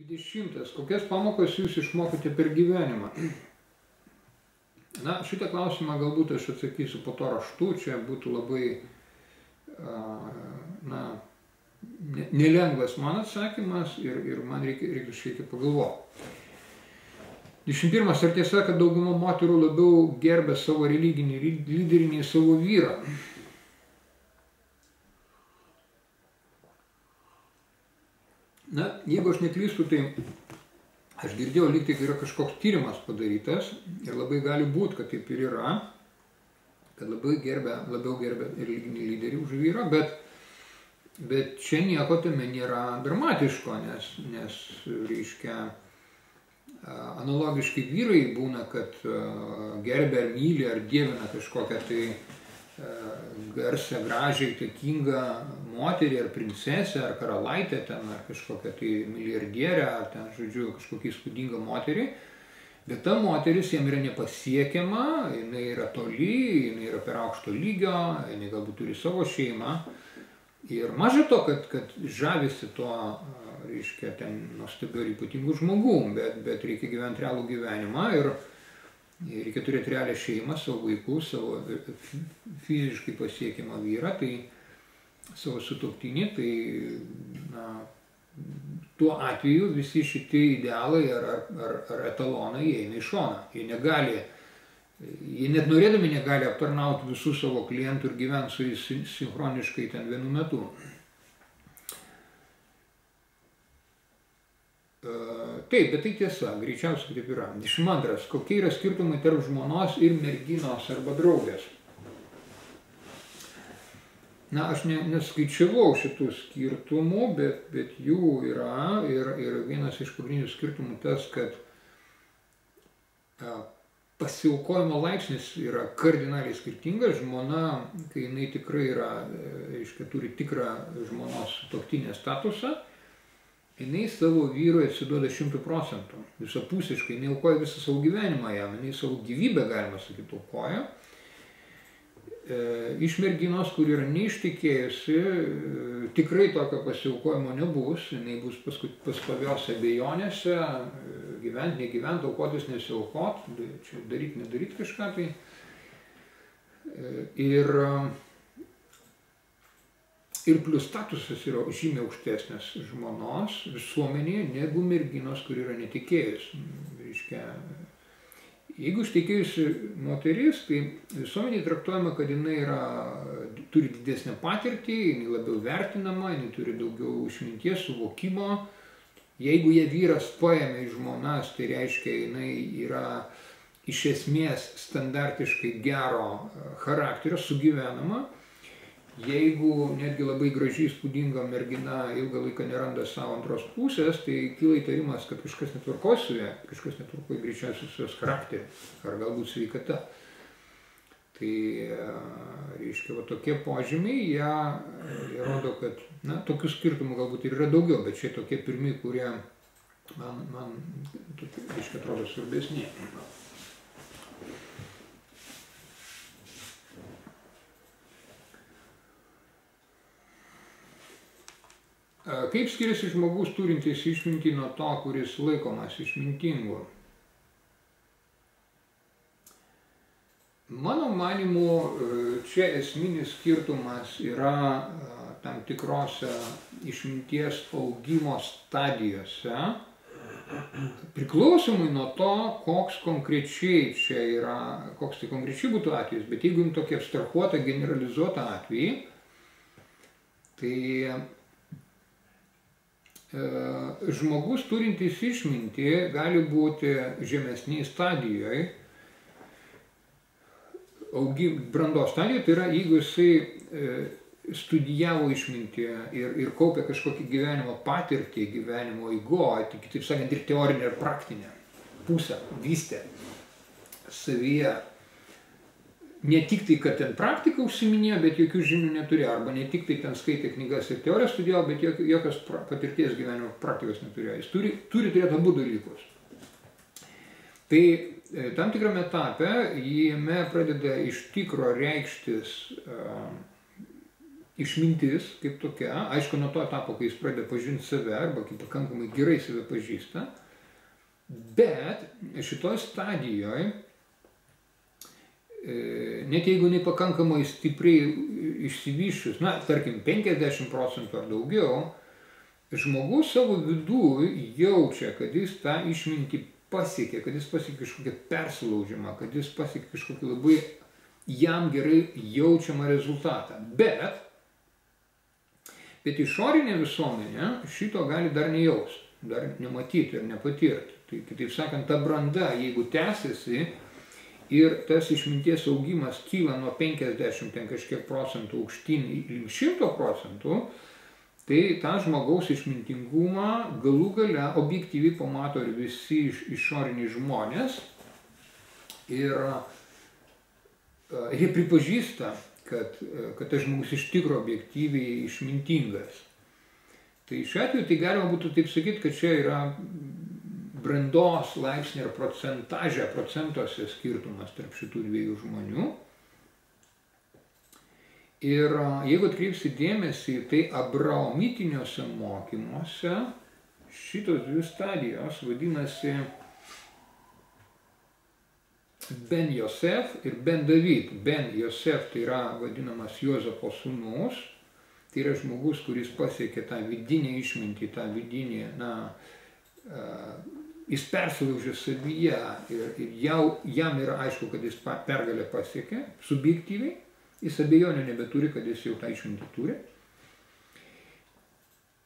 20. Kokias pamokas jūs išmokote per gyvenimą? Na, šitą klausimą galbūt aš atsakysiu po to raštu, čia būtų labai nelengvas man atsakymas ir man reikia šiek tiek pagalvoti. 21. Ar tiesa, kad dauguma moterų labiau gerbia savo religinį lyderį nei savo vyrą? Na, jeigu aš neklystu, tai aš girdėjau, lyg tai yra kažkoks tyrimas padarytas ir labai gali būti, kad taip ir yra, kad labiau gerbia religinį lyderį už vyrą, bet čia nieko tame nėra dramatiško, nes reiškia, analogiškai vyrai būna, kad gerbia ar myli ar dievina kažkokią tai garsę, gražią, įtakingą moterį ar princesę ar karalaitę ten, ar kažkokią tai milijardierę, ar ten, žodžiu, kažkokią įspūdingą moterį. Bet ta moteris jam yra nepasiekiama, jinai yra toli, jinai yra per aukšto lygio, jinai galbūt turi savo šeimą. Ir maža to, kad žavisi to, reiškia, ten nuostabiu ir ypatingu žmogum, bet reikia gyventi realų gyvenimą ir reikia turėti realią šeimą, savo vaikus, savo fiziškai pasiekiamą vyrą, tai savo sutuoktinį, tai na, tuo atveju visi šitie idealai ar etalonai eina į šoną. Jie net norėdami negali aptarnauti visų savo klientų ir gyventi su jais sinchroniškai ten vienu metu. Taip, bet tai tiesa, greičiausiai taip yra. 22. Kokie yra skirtumai tarp žmonos ir merginos arba draugės? Na, aš neskaičiavau šitų skirtumų, bet jų yra ir vienas iš pagrindinių skirtumų tas, kad pasiaukojimo laipsnis yra kardinaliai skirtingas. Žmona, kai jinai tikrai yra, reiškia, turi tikrą žmonos sutuoktinės statusą, jinai savo vyrui atsiduoda 100%, visapusiškai, jinai aukoja visą savo gyvenimą jam, jinai savo gyvybę, galima sakyti, aukoja. Iš merginos, kur yra neištekėjusi, tikrai tokio pasiaukojimo nebus, jinai bus pastoviose abejonėse, gyventi, negyventi, aukotis, nesiaukot, čia daryti, nedaryti kažką tai. Ir plus statusas yra žymiai aukštesnis žmonos visuomenėje negu merginos, kur yra netikėjus. Reiškia, jeigu ištekėjusi moteris, tai visuomenėje traktuojama, kad jinai turi didesnę patirtį, jinai labiau vertinama, jinai turi daugiau išminties, suvokimo. Jeigu jie vyras paėmė į žmonas, tai reiškia, jinai yra iš esmės standartiškai gero charakterio, sugyvenama. Jeigu netgi labai gražiai įspūdinga mergina ilgą laiką neranda savo antros pusės, tai kyla įtarimas, kad kažkas netvarko su ja, kažkas netvarko greičiausiai su jos charakteriu, ar galbūt sveikata. Tai, reiškia, va tokie požymiai, jie rodo, kad, na, tokių skirtumų galbūt ir yra daugiau, bet čia tokie pirmi, kurie man reiškia, atrodo svarbesni. Kaip skiriasi žmogus turintis išmintį nuo to, kuris laikomas išmintingu? Mano manymu, čia esminis skirtumas yra tam tikrose išminties augimo stadijose, priklausomai nuo to, koks tai konkrečiai būtų atvejis, bet jeigu jums tokį abstrahuotą, generalizuotą atvejį, tai žmogus turintis išmintį gali būti žemesniai stadijoje, brandos stadijoje, tai yra, jeigu jisai studijavo išmintį ir kaupė kažkokį gyvenimo patirtį, gyvenimo eigoje, tai kitaip sakant, ir teorinę ir praktinę pusę vystė savyje. Ne tik tai, kad ten praktiką užsiminėjo, bet jokių žinių neturėjo, arba ne tik tai ten skaitė knygas ir teoriją studijavo, bet jokios patirties gyvenimo praktikos neturėjo. Jis turi turėti abu dalykus. Tai tam tikrame etape jame pradeda iš tikro reikštis išmintis kaip tokia, aišku, nuo to etapo, kai jis pradeda pažinti save arba kai pakankamai gerai save pažįsta, bet šitoj stadijoje, net jeigu jinai pakankamai stipriai išsivyščius, na, tarkim, 50% ar daugiau, žmogus savo viduje jaučia, kad jis tą išmintį pasiekė, kad jis pasiekė kažkokią persilaužimą, kad jis pasiekė kažkokį labai jam gerai jaučiamą rezultatą. Bet išorinė visuomenė šito gali dar nejausti, dar nematyti ir nepatirti. Tai kitaip sakant, ta branda, jeigu tęsiasi ir tas išminties augimas kyla nuo 50 kažkiek procentų aukštyn link 100%, tai tą žmogaus išmintingumą galų gale objektyviai pamato ir visi išoriniai žmonės ir jie pripažįsta, kad tas žmogus iš tikro objektyviai išmintingas. Tai šiuo atveju tai galima būtų taip sakyti, kad čia yra brandos laipsnė ir procentuose skirtumas tarp šitų dviejų žmonių. Ir jeigu atkreipsi dėmesį, tai abraomitiniuose mokymuose šitos dvi stadijos vadinasi Ben Josef ir Ben David. Ben Josef tai yra vadinamas Juozapo sūnus, tai yra žmogus, kuris pasiekė tą vidinę išmintį, tą vidinį, jis persilaužė savyje ir jam yra aišku, kad jis pergalę pasiekė, subjektyviai, jis abejonių nebeturi, kad jis jau tą išmintį turi.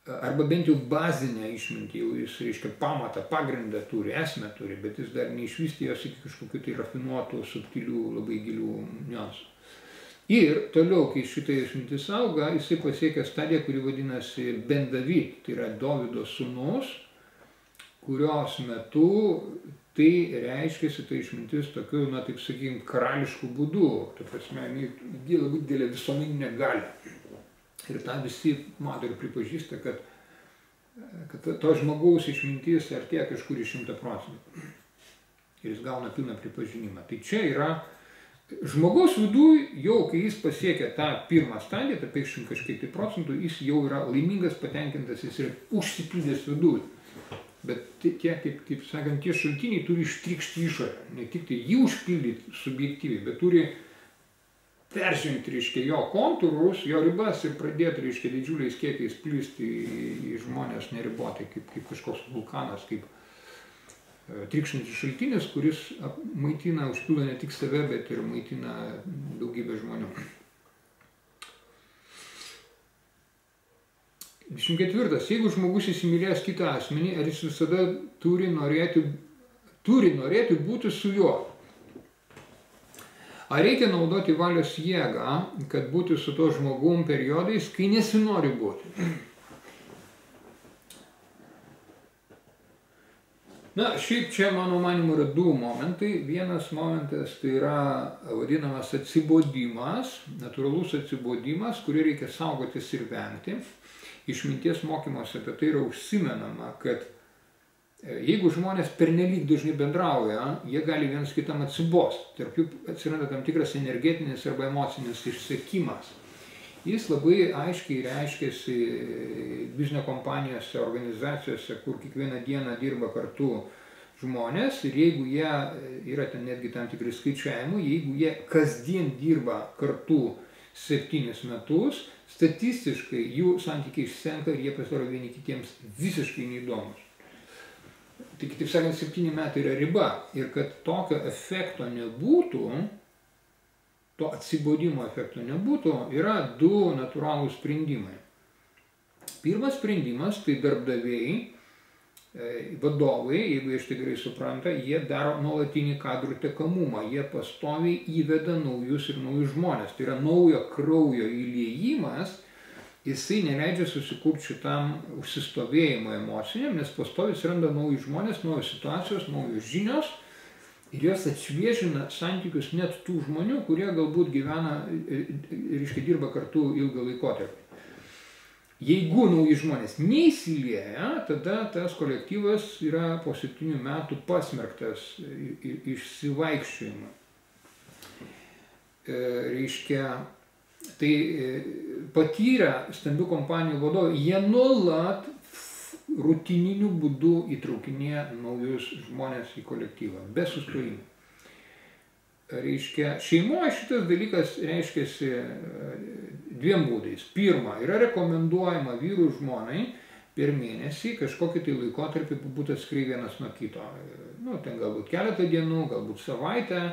Arba bent jau bazinę išmintį, jau jis, reiškia, pamatą, pagrindą turi, esmę turi, bet jis dar neišvystė jos iki kažkokių tai rafinuotų, subtilių, labai gilių niuansų. Ir toliau, kai šitai išmintis auga, jisai pasiekia stadiją, kuri vadinasi Ben David, tai yra Dovydo sūnus, kurios metu tai reiškiasi tai išmintis tokiu, na taip sakykime, karališku būdu, ta prasme, įgyja labai didelę visuomeninę galią. Ir tą visi mato ir pripažįsta, kad to žmogaus išmintis artėja kažkur į 100%. Ir jis gauna pilną pripažinimą. Tai čia yra žmogaus viduj, jau kai jis pasiekia tą pirmą stadiją, tą 50 kažkiek tai procentų, jis jau yra laimingas, patenkintas, jis yra užsipildęs viduj. Bet tie, kaip sakant, tie šaltiniai turi ištrykšti išorę. Ne tik tai jį užpildyti subjektyviai, bet turi peržengti, reiškia, jo kontūrus, jo ribas ir pradėti, reiškia, didžiuliais kiekiais plisti į žmonės neribotai, kaip kažkoks vulkanas, kaip trykštantis šaltinis, kuris maitina, užpildo ne tik save, bet ir maitina daugybę žmonių. 24. Jeigu žmogus įsimylėjęs kitą asmenį, ar jis visada turi norėti būti su juo? Ar reikia naudoti valios jėgą, kad būti su to žmogum periodais, kai nesinori būti? Na, šiaip čia, mano manimu, yra du momentai. Vienas momentas tai yra vadinamas atsibodimas, natūralus atsibodimas, kurį reikia saugotis ir vengti. Išminties mokymuose apie tai yra užsimenama, kad jeigu žmonės pernelyg dažnai bendrauja, jie gali vienas kitam atsibosti. Tarp jų atsiranda tam tikras energetinis arba emocinis išsekimas. Jis labai aiškiai reiškiasi biznio kompanijose, organizacijose, kur kiekvieną dieną dirba kartu žmonės. Ir jeigu jie, yra ten netgi tam tikri skaičiavimai, jeigu jie kasdien dirba kartu 7 metus, statistiškai jų santykiai išsenka ir jie pasidaro vieni kitiems visiškai neįdomus. Tai kitaip sakant, 7 metai yra riba. Ir kad tokio efekto nebūtų, to atsibodimo efekto nebūtų, yra du natūralūs sprendimai. Pirmas sprendimas, tai darbdaviai, vadovai, jeigu jie štai gerai supranta, jie daro nuolatinį kadrų tekamumą, jie pastoviai įveda naujus ir naujus žmonės. Tai yra naujo kraujo įliejimas, jisai neleidžia susikurti šitam užsistovėjimo emociniam, nes pastoviai atsiranda nauji žmonės, naujos situacijos, naujos žinios ir jos atšviežina santykius net tų žmonių, kurie galbūt gyvena ir dirba kartu ilgą laikotarpį. Jeigu nauji žmonės neįsilieja, tada tas kolektyvas yra po 7 metų pasmerktas išsivaikščiojimą. Reiškia, Tai patyrę stambių kompanijų vadovai, jie nuolat rutininiu būdu įtraukinėja naujus žmonės į kolektyvą, be sustojimų. Reiškia, šeimoje šitas dalykas reiškiasi dviem būdais. Pirma, yra rekomenduojama vyrų žmonai per mėnesį kažkokį tai laikotarpį būti atskirai vienas nuo kito. Nu, ten galbūt keletą dienų, galbūt savaitę,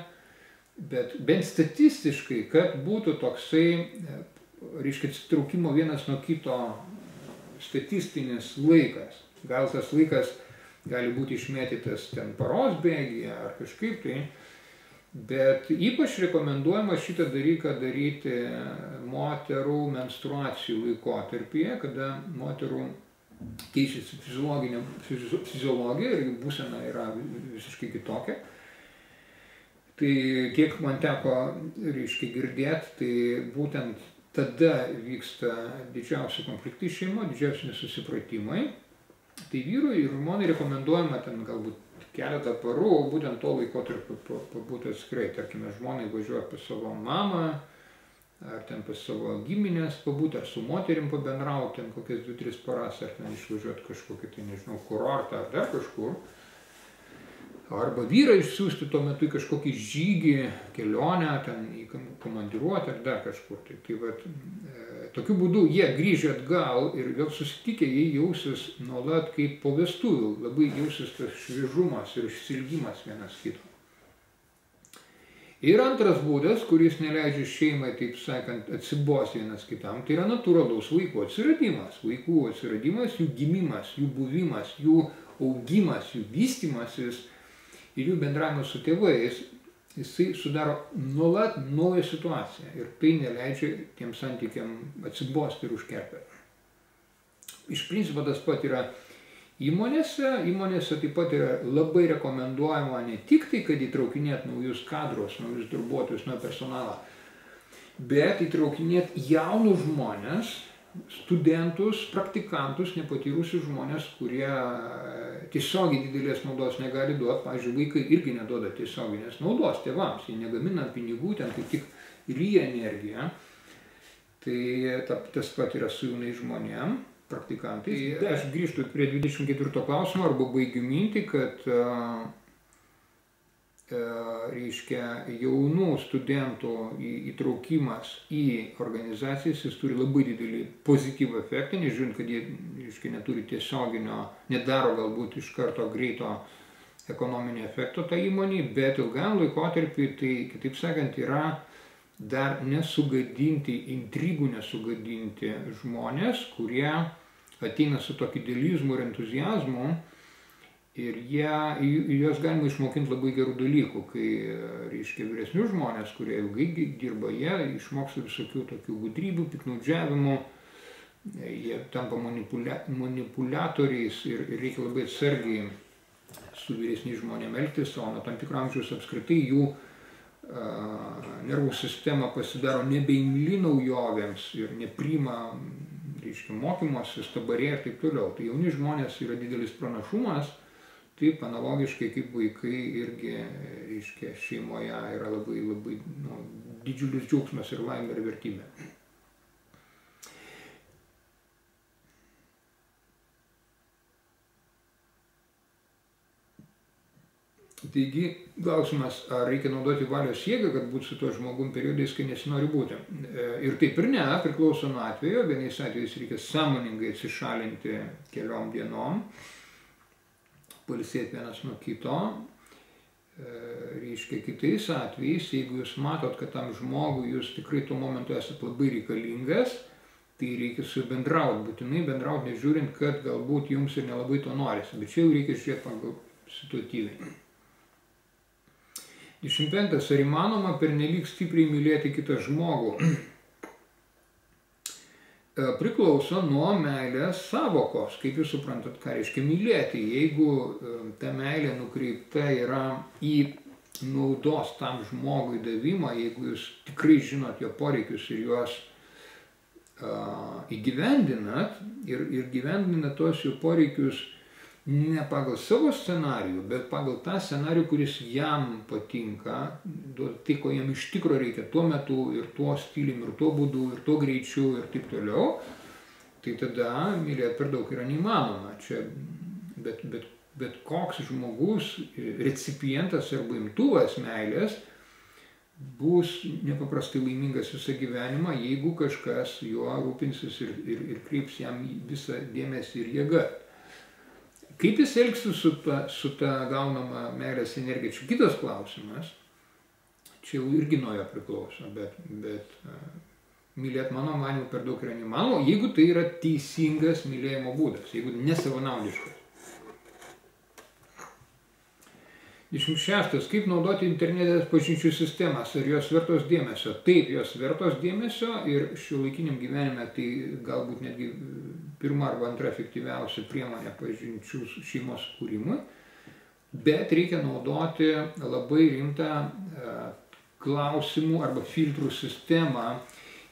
bet bent statistiškai, kad būtų toksai, reiškia, atsitraukimo vienas nuo kito statistinis laikas. Gal tas laikas gali būti išmėtytas ten paros bėgyje ar kažkaip tai, bet ypač rekomenduojama šitą dalyką daryti moterų menstruacijų laikotarpyje, kada moterų keičiasi fiziologija ir jų būsena yra visiškai kitokia. Tai kiek man teko, reiškia, girdėti, tai būtent tada vyksta didžiausi konfliktai šeimo, didžiausi nesusipratimai. Tai vyrui ir žmonai rekomenduojama ten galbūt keletą parų, būtent to laikotarpio pabūti atskirai. Tarkime, žmonai važiuoja pas savo mamą, ar ten pas savo giminės pabūti, ar su moterim pabendrauti, ten kokias 2-3 paras, ar ten išvažiuoti kažkokį, tai nežinau, kurortą, ar dar kažkur. Arba vyrą išsiųsti tuo metu į kažkokį žygį, kelionę, ten į komandiruotę, ar dar kažkur. Tai vat, tokiu būdu jie grįžę atgal ir vėl susitikę, jie jausis nuolat kaip po vestuvių, labai jausis tas šviežumas ir išsilgimas vienas kito. Ir antras būdas, kuris neleidžia šeimai, taip sakant, atsibosti vienas kitam, tai yra natūralus vaikų atsiradimas. Vaikų atsiradimas, jų gimimas, jų buvimas, jų augimas, jų vystimasis ir jų bendravimas su tėvais, jisai sudaro nuolat naują situaciją ir tai neleidžia tiem santykiam atsibosti ir užkerpti. Iš principo tas pat yra įmonėse taip pat yra labai rekomenduojama ne tik tai, kad įtraukinėt naujus kadrus, naujus darbuotojus, naują personalą, bet įtraukinėt jaunus žmonės, studentus, praktikantus, nepatyrusius žmonės, kurie tiesiogiai didelės naudos negali duoti. Pavyzdžiui, vaikai irgi neduoda tiesioginės naudos tėvams, jie negamina pinigų, ten kaip tik ryja energiją. Tai tas pat yra su jaunais žmonėm, praktikantais. Aš grįžtu prie 24 klausimo arba baigiu mintį, kad reiškia, jaunų studentų įtraukimas į organizacijas, jis turi labai didelį pozityvų efektą, nežiūrint, kad jie, reiškia, neturi tiesioginio, nedaro galbūt iš karto greito ekonominio efekto tą įmonį, bet ilgam laikotarpį tai, kitaip sakant, yra dar nesugadinti, intrigų nesugadinti žmonės, kurie ateina su tokiu idealizmu ir entuziazmu. Ir juos galima išmokinti labai gerų dalykų, kai, reiškia, vyresnius žmonės, kurie ilgai dirba, jie išmoksta visokių tokių gudrybių, piktnaudžiavimų, jie tampa manipuliatoriais ir reikia labai atsargiai su vyresniais žmonėmis elgtis, o nuo tam tikro amžiaus apskritai jų nervų sistema pasidaro nebeimli naujovėms ir nepriima, reiškia, mokymosi, stabarė ir taip toliau. Tai jauni žmonės yra didelis pranašumas. Taip, analogiškai kaip vaikai irgi, reiškia, šeimoje yra labai, labai didžiulis džiaugsmas ir laimė ir vertybė. Taigi, klausimas, ar reikia naudoti valios jėgą, kad būtų su tuo žmogum periodais, kai nesinori būti. Ir taip ir ne, priklauso nuo atvejo. Vienais atvejais reikia sąmoningai atsišalinti keliom dienom, pailsėti vienas nuo kito. Reiškia, kitais atvejais, jeigu jūs matot, kad tam žmogui jūs tikrai tuo momentu esate labai reikalingas, tai reikia su juo bendrauti, būtinai bendrauti, nežiūrint, kad galbūt jums ir nelabai to norisi, bet čia jau reikia žiūrėti pagal situatyviai. 25. Ar įmanoma pernelyg stipriai mylėti kitą žmogų? Priklauso nuo meilės savokos, kaip jūs suprantat, ką reiškia mylėti. Jeigu ta meilė nukreipta yra į naudos tam žmogui davimą, jeigu jūs tikrai žinot jo poreikius ir juos įgyvendinat ir gyvendinat tos jų poreikius ne pagal savo scenarijų, bet pagal tą scenarijų, kuris jam patinka, tai, ko jam iš tikro reikia tuo metu ir tuo stiliumi, ir tuo būdu, ir tuo greičiu ir taip toliau, tai tada mylėti per daug yra neįmanoma. Čia, bet koks žmogus, recipientas arba imtuvas meilės, bus nepaprastai laimingas visą gyvenimą, jeigu kažkas juo rūpinsis ir kreips jam visą dėmesį ir jėgą. Kaip jis elgsis su ta gaunama meilės energija, čia kitas klausimas, čia jau irgi nuo jo priklauso, bet mylėti mano manymu per daug yra neįmanoma, jeigu tai yra teisingas mylėjimo būdas, jeigu nesavanaudiškas. 26. Kaip naudoti internetinės pažinčių sistemas, ar jos vertos dėmesio? Taip, jos vertos dėmesio ir šiuolaikiniam gyvenime tai galbūt netgi pirma arba antra efektyviausia priemonė pažinčių šeimos kūrimui, bet reikia naudoti labai rimtą klausimų arba filtrų sistemą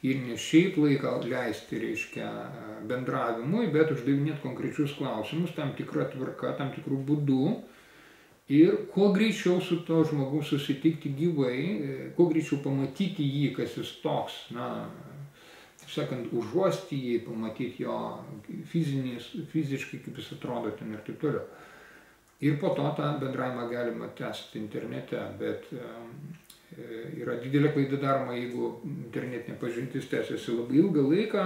ir ne šiaip laiką leisti, reiškia, bendravimui, bet uždavinėti konkrečius klausimus, tam tikrą tvarką, tam tikrų būdų. Ir kuo greičiau su to žmogus susitikti gyvai, kuo greičiau pamatyti jį, kas jis toks, taip sakant, užuosti jį, pamatyti jo fiziškai, kaip jis atrodo ten ir taip toliau. Ir po to tą bendravimą galima tęsti internete, bet yra didelė klaida daroma, jeigu internetinė pažintis tęsiasi labai ilgą laiką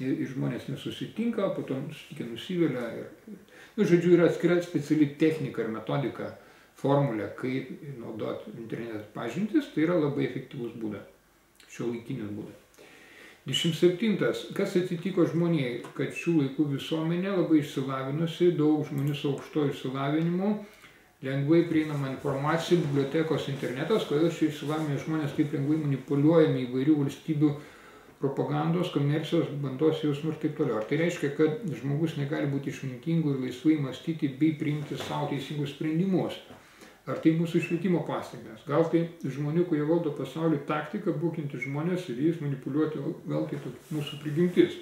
ir žmonės nesusitinka, po to susitikę nusivilia. Žodžiu, yra atskira speciali technika ir metodika, formulė, kaip naudoti internetinės pažintis, tai yra labai efektyvus būdas, šiuolaikinis būdas. 27. Kas atsitiko žmonijai, kad šių laikų visuomenė labai išsilavinusi, daug žmonių su aukštuoju išsilavinimu, lengvai prieinama informacija, bibliotekos, internetas, kodėl šie išsilavinę žmonės taip lengvai manipuliuojami įvairių valstybių propagandos, komercijos, bandos jausmų ir taip toliau. Ar tai reiškia, kad žmogus negali būti išmintingu ir laisvai mąstyti bei priimti savo teisingus sprendimus? Ar tai mūsų švietimo pasekmės? Gal tai žmonių, kurie valdo pasaulį, taktika būkinti žmonės ir jais manipuliuoti, gal tai mūsų prigimtis?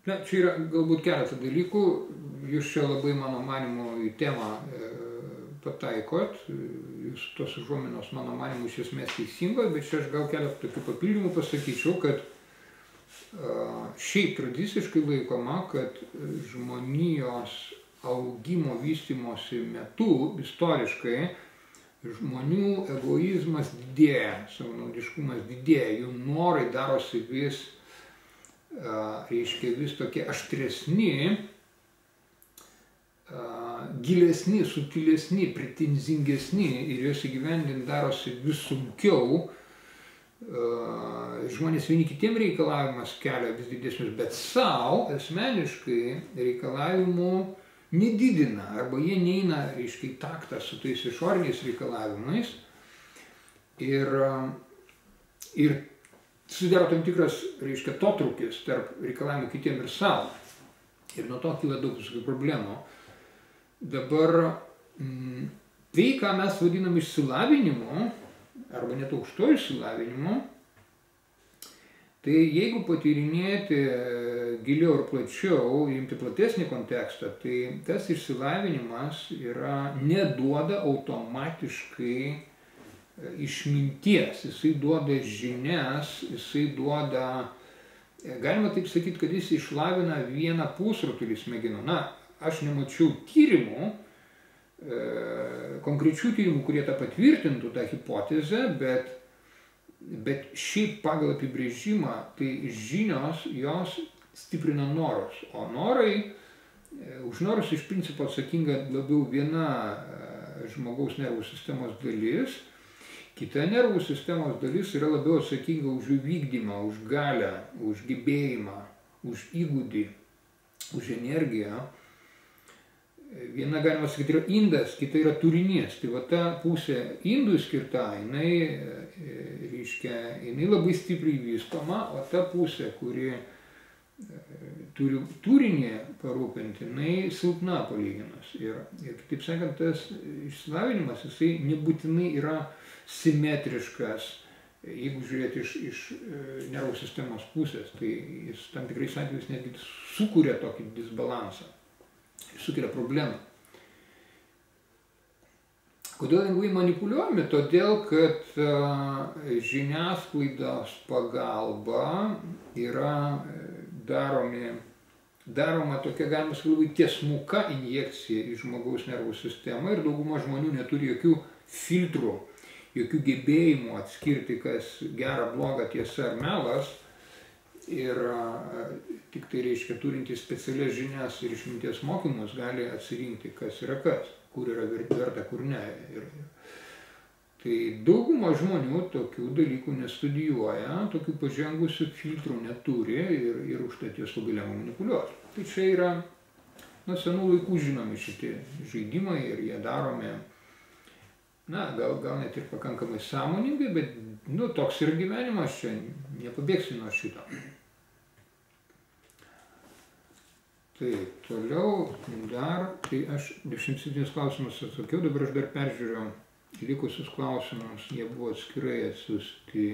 Čia yra galbūt keletą dalykų, jūs čia labai mano manymu į temą pataikot, jūs tos užuominos mano manymu iš esmės teisingos, bet čia aš gal keletą tokių papildymų pasakyčiau, kad šiaip tradiciškai laikoma, kad žmonijos augimo vystymosi metu istoriškai žmonių egoizmas didėja, savanaudiškumas didėja, jų norai darosi vis tokie aštresni, gilesni, subtilesni, pretenzingesni ir juos įgyvendinti darosi vis sunkiau. Žmonės vieni kitiem reikalavimas kelia vis didesnius, bet savo asmeniškai reikalavimų nedidina arba jie neina, reiškia, į taktą su tais išoriniais reikalavimais ir susidaro tam tikras, reiškia, atotrūkis tarp reikalavimų kitiem ir savo. Ir nuo to kyla daug visokių problemų. Dabar tai, ką mes vadinam išsilavinimu, arba net aukštuoju išsilavinimu, tai jeigu patyrinėti giliau ir plačiau, imti platesnį kontekstą, tai tas išsilavinimas neduoda automatiškai išminties, jisai duoda žinias, jisai duoda, galima taip sakyti, kad jis išlavina vieną pusrutulį smegenų. Aš nemačiau tyrimų, konkrečių tyrimų, kurie tą patvirtintų, tą hipotezę, bet šiaip pagal apibrėžimą, tai žinios, jos stiprina norus, o už norus iš principo atsakinga labiau viena žmogaus nervų sistemos dalis, kita nervų sistemos dalis yra labiau atsakinga už jų vykdymą, už galią, už gebėjimą, už įgūdį, už energiją. Viena, galima sakyti, yra indas, kita yra turinys. Tai va ta pusė indų skirta, jinai labai stipriai vystoma, o ta pusė, kuri turinį parūpinti, jinai silpna palyginus. Ir kitaip sakant, tas išsilavinimas, jisai nebūtinai yra simetriškas. Jeigu žiūrėti iš nervų sistemos pusės, tai jis tam tikrais atvejais netgi sukuria tokį disbalansą, sukuria problemą. Kodėl lengvai manipuliuojami? Todėl, kad žiniasklaidos pagalba yra daroma tokia, galima sakyti, tiesmuka injekcija į žmogaus nervų sistemą ir dauguma žmonių neturi jokių filtrų, jokių gebėjimų atskirti, kas gera, bloga, tiesa ar melas. Ir tik tai reiškia, turintys specialias žinias ir išminties mokymus gali atsirinkti, kas yra kas, kur yra verta, kur ne. Tai dauguma žmonių tokių dalykų nestudijuoja, tokių pažengusių filtrų neturi ir užtat juos labai lengva manipuliuoti. Tai čia yra nuo senų laikų žinomi šitie žaidimai ir jie daromi, gal net ir pakankamai sąmoningai, bet toks yra gyvenimas, čia nepabėgsi nuo šito. Taip, toliau dar, tai aš 27 klausimus atsakiau, dabar aš dar peržiūriu likusius klausimus, jie buvo atskirai atsiųsti.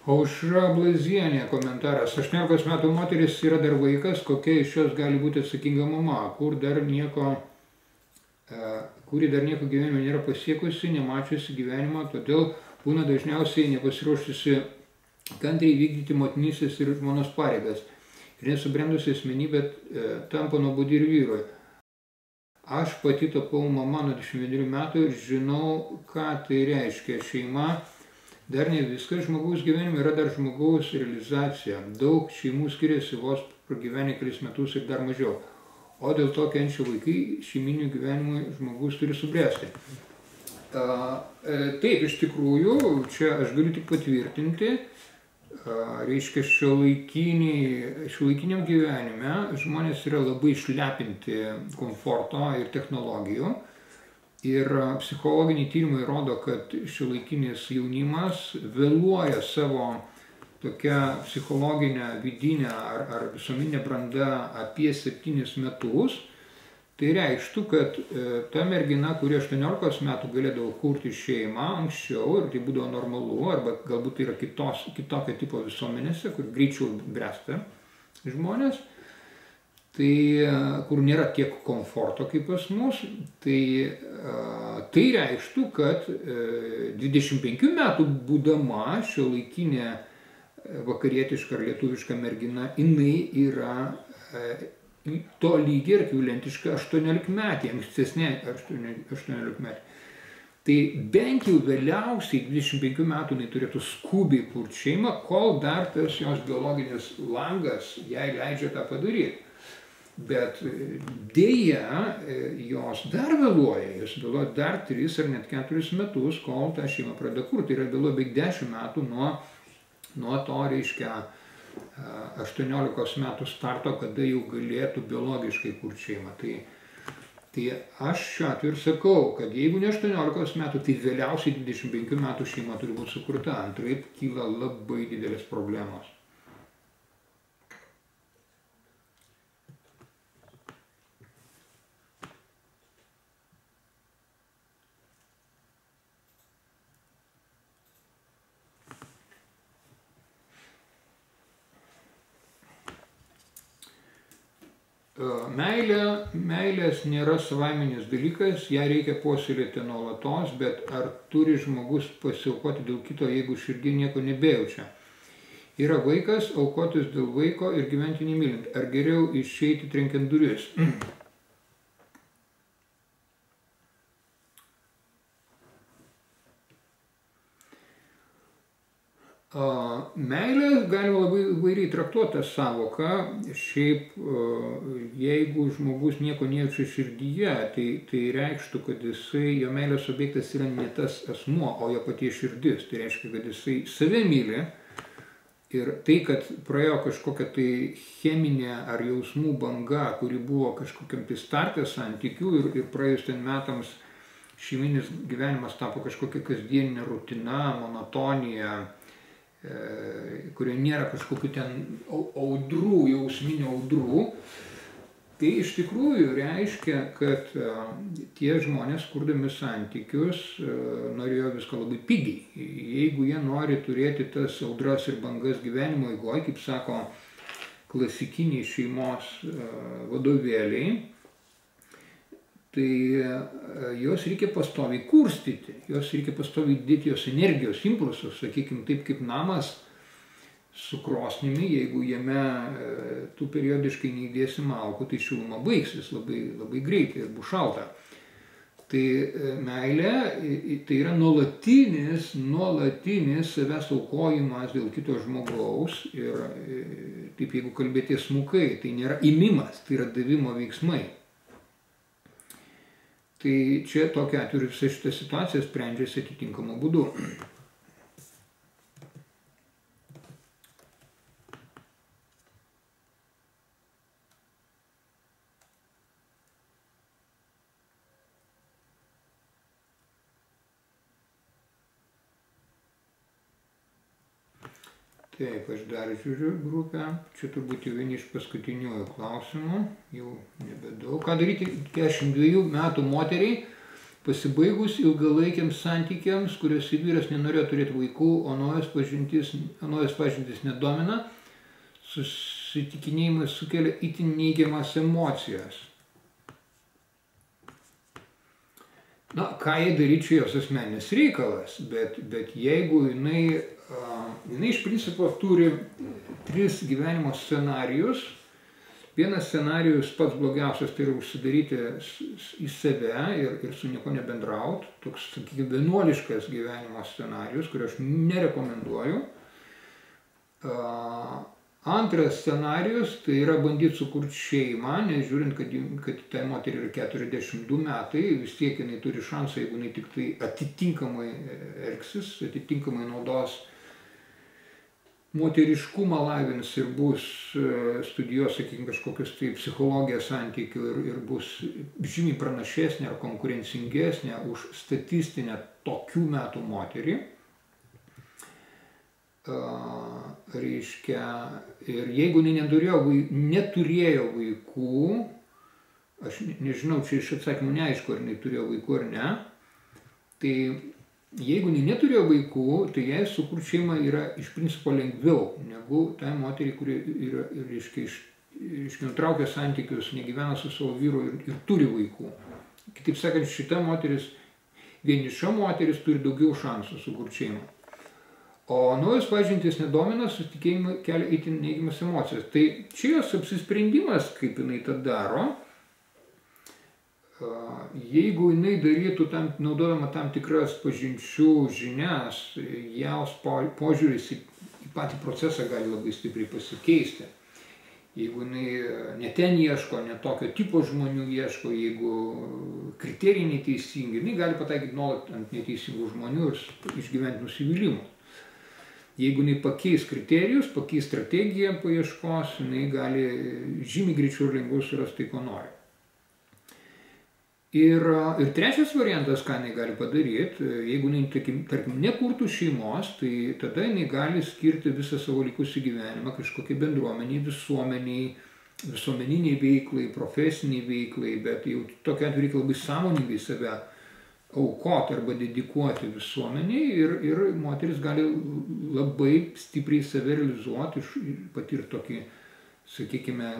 Aušra Blazienė komentaras. 18 metų moteris yra dar vaikas, kokia iš jos gali būti atsakinga mama, kuri dar nieko gyvenime nėra pasiekusi, nemačiusi gyvenimo, todėl būna dažniausiai nepasiruošusi kantriai vykdyti motinystės ir žmonos pareigas. Ir nesubrendusi asmenybė tampa nuobodi ir vyrui. Aš pati tapau mama nuo 21 metų ir žinau, ką tai reiškia. Šeima dar ne viskas, žmogaus gyvenime yra dar žmogaus realizacija. Daug šeimų skiriasi vos pragyvenę kelis metus ir dar mažiau. O dėl to kenčia vaikai, šeiminių gyvenimui žmogus turi subręsti. Taip, iš tikrųjų, čia aš galiu tik patvirtinti, reiškia, šiuolaikiniam gyvenime žmonės yra labai išlepinti komforto ir technologijų. Ir psichologiniai tyrimai rodo, kad šiuolaikinis jaunimas vėluoja savo tokią psichologinę, vidinę ar visuomeninę brandą apie 7 metus. Tai reikštų, kad ta mergina, kuri 18 metų galėdavo kurti šeimą anksčiau ir tai būdavo normalu, arba galbūt tai yra kitokio tipo visuomenėse, kur greičiau bręsta žmonės, tai kur nėra tiek komforto kaip pas mus, tai reikštų, kad 25 metų būdama šiuolaikinė vakarietiška ar lietuviška mergina, jinai yra to lygio ir ekvivalentiška 18 metį, ankstesnė 18 metį. Tai bent jau vėliausiai 25 metų jinai turėtų skubiai kurti šeimą, kol dar tas jos biologinis langas jai leidžia tą padaryti. Bet dėja, jos dar vėluoja, jos vėluoja dar 3 ar net 4 metus, kol tą šeimą pradeda kurti. Tai yra vėluoja beveik 10 metų nuo to, reiškia, 18 metų starto, kada jau galėtų biologiškai kurti šeimą. Tai aš šiuo atveju ir sakau, kad jeigu ne 18 metų, tai vėliausiai 25 metų šeima turi būti sukurta, antraip kyla labai didelės problemos. Meilės nėra savaiminis dalykas, ją reikia puoselėti nuolatos, bet ar turi žmogus pasiaukoti dėl kito, jeigu širdį nieko nebejaučia? Yra vaikas, aukotis dėl vaiko ir gyventi nemylint. Ar geriau išeiti trenkiant duris? Meilė galima labai įvairiai traktuoti savoką. Šiaip, jeigu žmogus nieko nejaučia širdyje, tai reikštų, kad jo meilės objektas yra ne tas asmuo, o jo paties širdis. Tai reiškia, kad jisai save myli ir tai, kad praėjo kažkokia tai cheminė ar jausmų banga, kuri buvo kažkokiam tai starte santykių ir praėjus ten metams šeiminis gyvenimas tapo kažkokia kasdieninė rutina, monotonija, kurioje nėra kažkokių ten audrų, jausminių audrų, tai iš tikrųjų reiškia, kad tie žmonės, kurdami santykius, norėjo viską labai pigiai. Jeigu jie nori turėti tas audras ir bangas gyvenimo eigoje, kaip sako klasikiniai šeimos vadovėliai, tai jos reikia pastoviai kurstyti, jos reikia pastoviai dėti jos energijos impulsus, sakykime, taip kaip namas su krosnimi, jeigu jame tu periodiškai neįdėsi malkų, tai šiluma baigsis labai, labai greitai ir bus šalta. Tai meilė tai yra nuolatinis savęs aukojimas dėl kito žmogaus ir taip jeigu kalbėti smukai, tai nėra imimas, tai yra davimo veiksmai. Tai čia tokia atveju visa šita situacija sprendžiasi atitinkamu būdu. Taip, aš dar žiūriu grupę. Čia turbūt jau vieni iš paskutiniųjų klausimų, jau nebedaug. Ką daryti 42 metų moteriai, pasibaigus ilgalaikiams santykiams, kuriuose vyras nenorėjo turėti vaikų, o naujas pažintis nedomina, susitikinėjimas sukelia itin neigiamas emocijas. Na, ką jai daryti, čia jos asmeninis reikalas, bet jeigu jinai iš principo turi 3 gyvenimo scenarijus. Vienas scenarijus pats blogiausias, tai yra užsidaryti į save ir su nieko nebendraut. Toks, sakykime, vienuoliškas gyvenimo scenarijus, kurio aš nerekomenduoju. Antras scenarijus, tai yra bandyti sukurti šeimą, nežiūrint, kad tai moteriai yra 42 metai, vis tiek jinai turi šansą, jeigu jinai tik tai atitinkamai elgsis, atitinkamai naudos moteriškumą lavins ir bus studijuos, sakykime, kažkokius tai psichologijos santykių ir bus žymiai pranašesnė ar konkurencingesnė už statistinę tokių metų moterį. Reiškia, ir jeigu neturėjo vaikų, aš nežinau, čia iš atsakymų neaišku, ar jinai turėjo vaikų ar ne, tai jeigu neturėjo vaikų, tai jai sukurti šeimą yra iš principo lengviau negu tai moteriai, kuri yra, nutraukia santykius, negyvena su savo vyru ir turi vaikų. Kitaip sakant, šita moteris, vieniša moteris turi daugiau šansų sukurti šeimą. O naujas pažintis nedomina, susitikėjimai kelia itin neigiamas emocijas. Tai čia jos apsisprendimas, kaip jinai tą daro. Jeigu jinai darytų naudodama tam tikras pažinčių žinias, jos požiūris į patį procesą gali labai stipriai pasikeisti. Jeigu jinai ne ten ieško, ne tokio tipo žmonių ieško, jeigu kriterijai neteisingi, jinai gali pataikyti nuolat ant neteisingų žmonių ir išgyventi nusivylimus. Jeigu jinai pakeis kriterijus, pakeis strategiją paieškos, jinai gali žymiai greičiau ir lengviau surasti tai, ko nori. Ir trečias variantas, ką jinai gali padaryti, jeigu jinai, tarkim, nekurtų šeimos, tai tada jinai gali skirti visą savo likusį gyvenimą kažkokiai bendruomeniai, visuomeniniai veiklai, profesiniai veiklai, bet jau tokia atveju reikia labai sąmoningai save aukoti arba dedikuoti visuomeniai ir moteris gali labai stipriai save realizuoti, patirti tokį sakykime,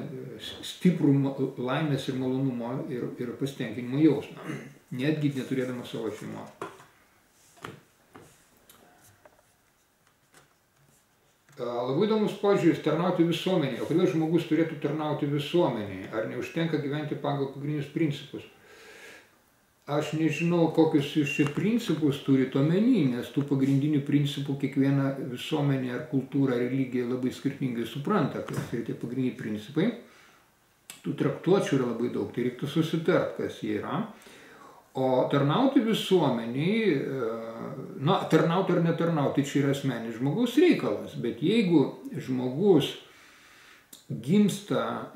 stiprų laimės ir malonumo ir pasitenkinimo jausmą, netgi neturėdamas savo šeimos. Labai įdomus požiūris tarnauti visuomenėje. O kodėl žmogus turėtų tarnauti visuomenėje? Ar neužtenka gyventi pagal pagrindinius principus? Aš nežinau, kokius jūs čia principus turite omeny, nes tų pagrindinių principų kiekviena visuomenė ar kultūra, religija labai skirtingai supranta, kas yra tie pagrindiniai principai. Tų traktuočių yra labai daug, tai reiktų susitart, kas jie yra. O tarnauti visuomeniai, tarnauti ar netarnauti, čia yra asmeninis žmogaus reikalas, bet jeigu žmogus gimsta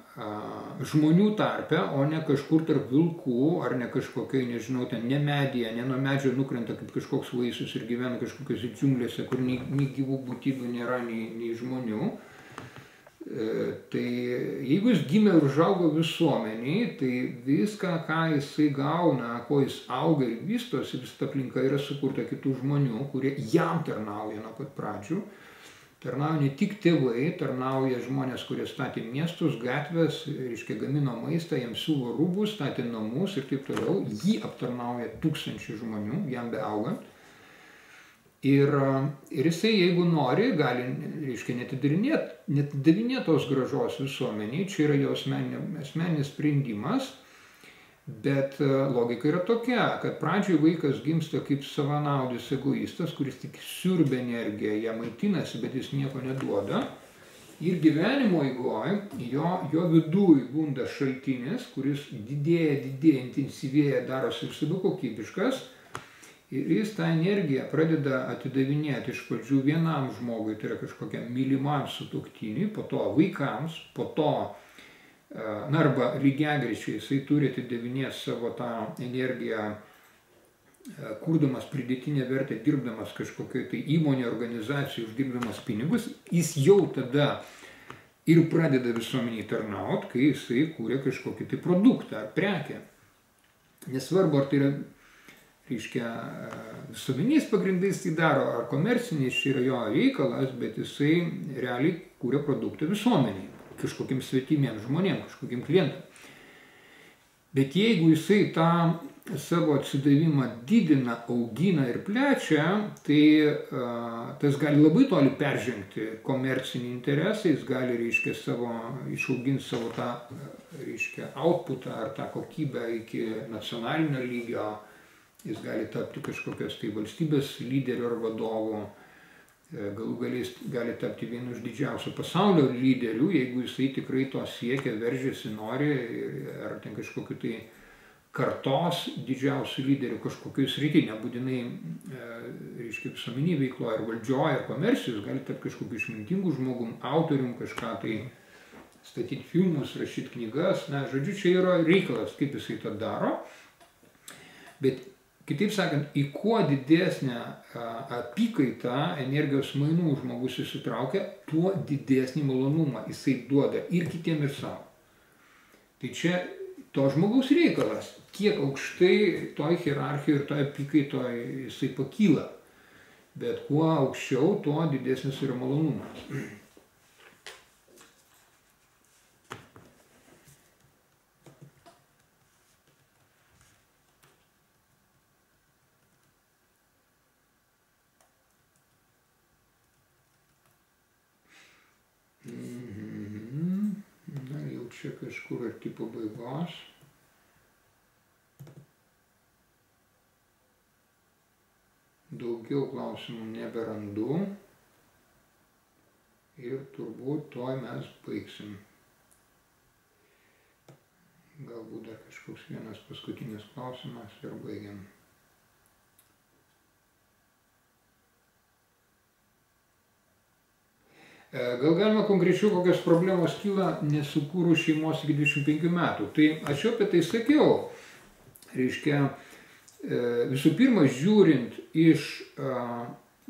žmonių tarpe, o ne kažkur tarp vilkų, ar ne kažkokiai, nežinau, ten ne medyje, ne nuo medžio nukrenta kaip kažkoks vaisius ir gyvena kažkokiose džiunglėse, kur nei gyvų būtybių nėra, nei žmonių, tai jeigu jis gimė ir užaugo visuomeniai, tai viską, ką jisai gauna, ko jis auga ir vystosi, visa ta aplinka yra sukurta kitų žmonių, kurie jam tarnauja nuo pat pradžių. Tarnauja ne tik tėvai, tarnauja žmonės, kurie statė miestus, gatves, reiškia, gamino maistą, jam siuvo rūbus, statė namus ir taip toliau. Jį aptarnauja tūkstančiai žmonių, jam beaugant. Ir jisai, jeigu nori, gali, reiškia, netidavinėti tos grąžos visuomeniai, čia yra jo asmeninis sprendimas, bet logika yra tokia, kad pradžioje vaikas gimsta kaip savanaudis egoistas, kuris tik siurbia energiją, ją maitinasi, bet jis nieko neduoda. Ir gyvenimo eigoje jo viduj bunda šaltinis, kuris didėja, intensyvėja, darosi vis labiau kokybiškas. Ir jis tą energiją pradeda atidavinėti iš pradžių vienam žmogui, tai yra kažkokiam mylimam sutuoktiniui, po to vaikams, po to, arba lygiagrečiai jisai turi atidavinėti savo tą energiją, kurdamas pridėtinę vertę, dirbdamas kažkokioj tai įmonė, organizacijai, uždirbdamas pinigus, jis jau tada ir pradeda visuomeniai tarnauti, kai jisai kūrė kažkokį tai produktą ar prekę. Nesvarbu, ar tai yra, reiškia, visuomeniais pagrindais tai daro, ar komerciniais, čia yra jo reikalas, bet jisai realiai kūrė produktą visuomeniai, kažkokiem svetimiem žmonėm, kažkokiem klientam. Bet jeigu jisai tą savo atsidavimą didina, augina ir plečia, tai tas gali labai toli peržengti komercinį interesą, jis gali, reiškia, išauginti savo tą, reiškia, outputą ar tą kokybę iki nacionalinio lygio. Jis gali tapti kažkokios tai valstybės lyderių ar vadovų, galų galiais gali tapti vienu iš didžiausių pasaulio lyderių, jeigu jisai tikrai to siekia, veržiasi, nori, ar ten kažkokiu tai kartos didžiausių lyderių kažkokioj srity, nebūtinai, reiškia, visuomeninėj veikloje, ar valdžioje, ar komercijos, gali tapti kažkokiu išmintingu žmogum, autorium, kažką tai statyti filmus, rašyti knygas, žodžiu, čia yra reikalas, kaip jisai tą daro, bet kitaip sakant, į kuo didesnę apykaitą energijos mainų žmogus įsitraukia, tuo didesnį malonumą jisai duoda ir kitiem ir savo. Tai čia to žmogaus reikalas, kiek aukštai toj hierarchijoje ir toj apykaitoje jisai pakyla. Bet kuo aukščiau, tuo didesnis yra malonumas. Čia kažkur arti pabaigos. Daugiau klausimų neberandu. Ir turbūt toj mes baigsim. Galbūt dar kažkoks vienas paskutinis klausimas ir baigiam. Gal galima konkrečiau, kokios problemos kyla nesukūrus šeimos iki 25 metų. Tai aš jau apie tai sakiau. Reiškia, visų pirma, žiūrint iš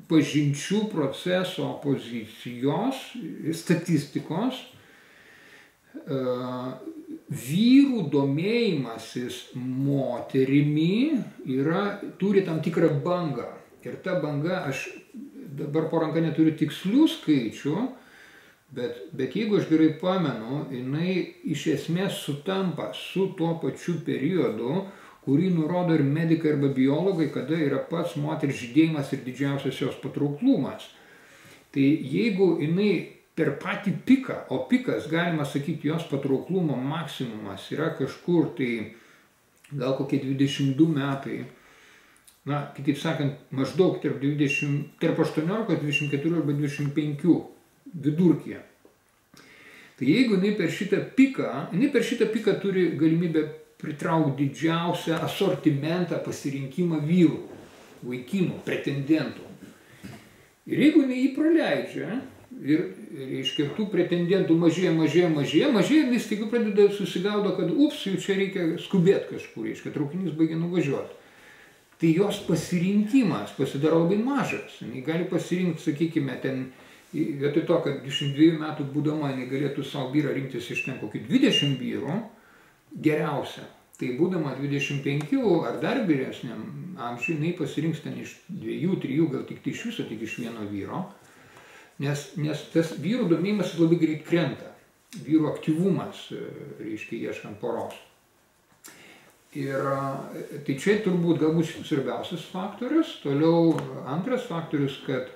pažinčių proceso pozicijos, statistikos, vyrų domėjimasis moterimi turi tam tikrą bangą. Ir ta banga, aš dabar po ranka neturiu tikslių skaičių, Bet jeigu aš gerai pamenu, jinai iš esmės sutampa su tuo pačiu periodu, kurį nurodo ir medikai arba biologai, kada yra pats moters žydėjimas ir didžiausias jos patrauklumas. Tai jeigu jinai per patį piką, o pikas, galima sakyti, jos patrauklumo maksimumas yra kažkur tai gal kokie 22 metai, na, kitaip sakant, maždaug tarp 18, 24 arba 25 vidurkyje. Tai jeigu jinai per šitą piką turi galimybę pritraukti didžiausią asortimentą pasirinkimą vyrų, vaikinų, pretendentų. Ir jeigu jinai jį praleidžia, ir reiškia, tų pretendentų mažėja, jinai staiga pradeda susigaudo, kad ups, jau čia reikia skubėti kažkur, reiškia, traukinys baigia nuvažiuoti. Tai jos pasirinkimas pasidaro labai mažas. Jinai gali pasirinkti, sakykime, ten, vietoj to, kad 22 metų būdama, jinai galėtų savo vyrą rinktis iš ten kokį 20 vyrų, geriausia. Tai būdama 25 ar dar vyresniam amžiui, jinai pasirinks ten iš 2, 3, gal tik iš viso, tik iš vieno vyro. Nes tas vyrų domėjimas labai greit krenta. Vyrų aktyvumas, reiškia, ieškant poros. Ir tai čia turbūt galbūt svarbiausias faktorius. Toliau antras faktorius, kad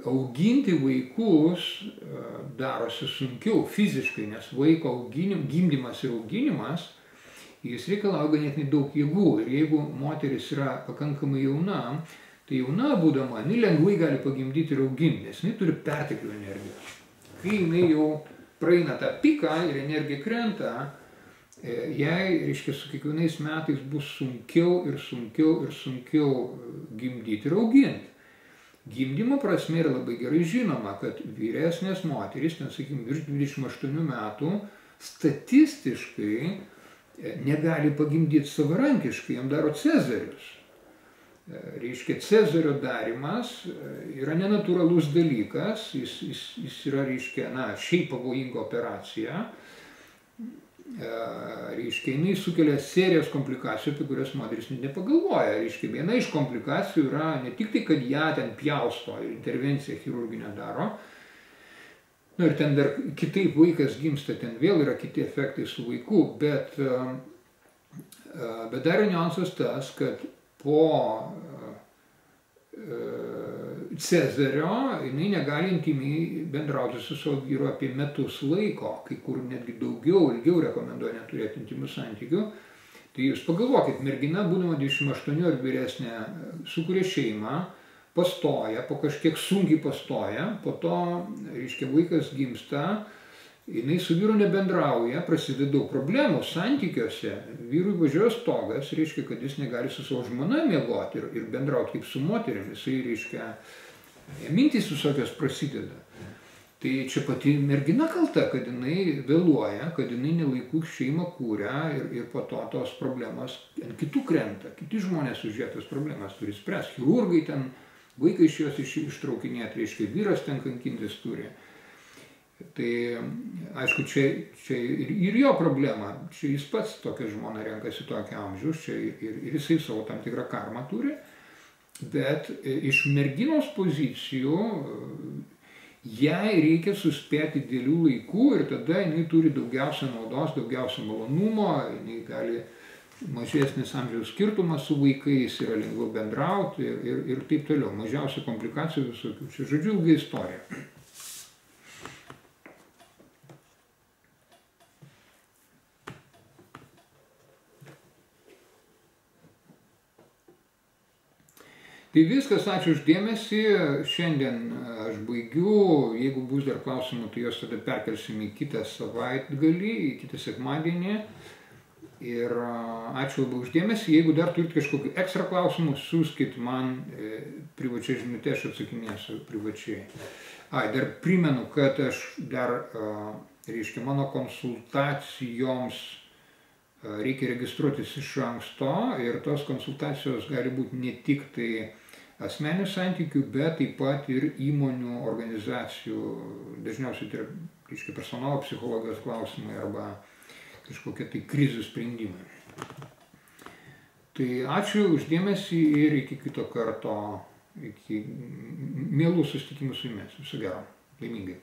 auginti vaikus darosi sunkiau fiziškai, nes vaiko gimdymas ir auginimas, jis reikalauja ganėtinai daug jėgų. Ir jeigu moteris yra pakankamai jauna, tai jauna būdama, jinai lengvai gali pagimdyti ir auginti, nes jinai turi perteklių energijos. Kai jinai jau praeina tą piką ir energija krenta, jai, reiškia, su kiekvienais metais bus sunkiau ir sunkiau gimdyti ir auginti. Gimdymo prasme yra labai gerai žinoma, kad vyresnės moterys, ten, sakykime, virš 28 metų, statistiškai negali pagimdyti savarankiškai, jam daro cezarius. Reiškia, cezario darimas yra nenatūralus dalykas, jis yra, reiškia, na, šiaip pavojinga operacija. Reiškia, jinai sukelia serijas komplikacijų, apie kurias moteris nepagalvoja. Reiškia, viena iš komplikacijų yra ne tik tai, kad ją ten pjausto ir intervenciją chirurginę daro, nu ir ten dar kitaip vaikas gimsta, ten vėl yra kiti efektai su vaiku, bet dar yra niuansas tas, kad po cezario jinai negali intymiai bendrauti su savo vyru apie metus laiko, kai kur netgi daugiau, ilgiau rekomenduoja neturėti intymių santykių. Tai jūs pagalvokit, mergina, būdama 28 ar vyresnė, sukuria šeimą, pastoja, po kažkiek sunkiai pastoja, po to, reiškia, vaikas gimsta, jinai su vyru nebendrauja, prasideda daug problemų santykiuose, vyrui važiuoja stogas, reiškia, kad jis negali su savo žmona miegoti ir bendrauti kaip su moterimis, jisai, reiškia, mintys visokios prasideda. Tai čia pati mergina kalta, kad jinai vėluoja, kad jinai nelaiku šeimą kūrė ir po to tos problemas ant kitų krenta, kiti žmonės už ją tas problemas turi spręsti, chirurgai ten, vaikai iš jos ištraukinėti, reiškia, vyras ten kankintis turi. Tai, aišku, čia ir jo problema, čia jis pats tokią žmoną renkasi tokį amžių, čia ir jisai savo tam tikrą karmą turi, bet iš merginos pozicijų jai reikia suspėti dėlių laikų ir tada jinai turi daugiausia naudos, daugiausia malonumo, jinai gali mažesnis amžiaus skirtumas su vaikais, yra lengviau bendrauti ir taip toliau, mažiausia komplikacijų visokių, čia žodžiu ilga istorija. Tai viskas, ačiū už dėmesį, šiandien aš baigiu, jeigu bus dar klausimų, tai juos tada perkelsim į kitą savaitgalį, į kitą sekmadienį. Ir ačiū labai už dėmesį, jeigu dar turite kažkokių ekstra klausimų, siųskit man privačiai žinutę, aš atsakinėsiu privačiai. Dar primenu, kad aš dar, reiškia, mano konsultacijoms reikia registruotis iš anksto ir tos konsultacijos gali būti ne tik tai asmeninių santykių, bet taip pat ir įmonių, organizacijų, dažniausiai tai yra, reiškia, personalo psichologijos klausimai arba kažkokie tai krizių sprendimai. Tai ačiū už dėmesį ir iki kito karto, iki mielų susitikimų su jumis. Viso gero, laimingai.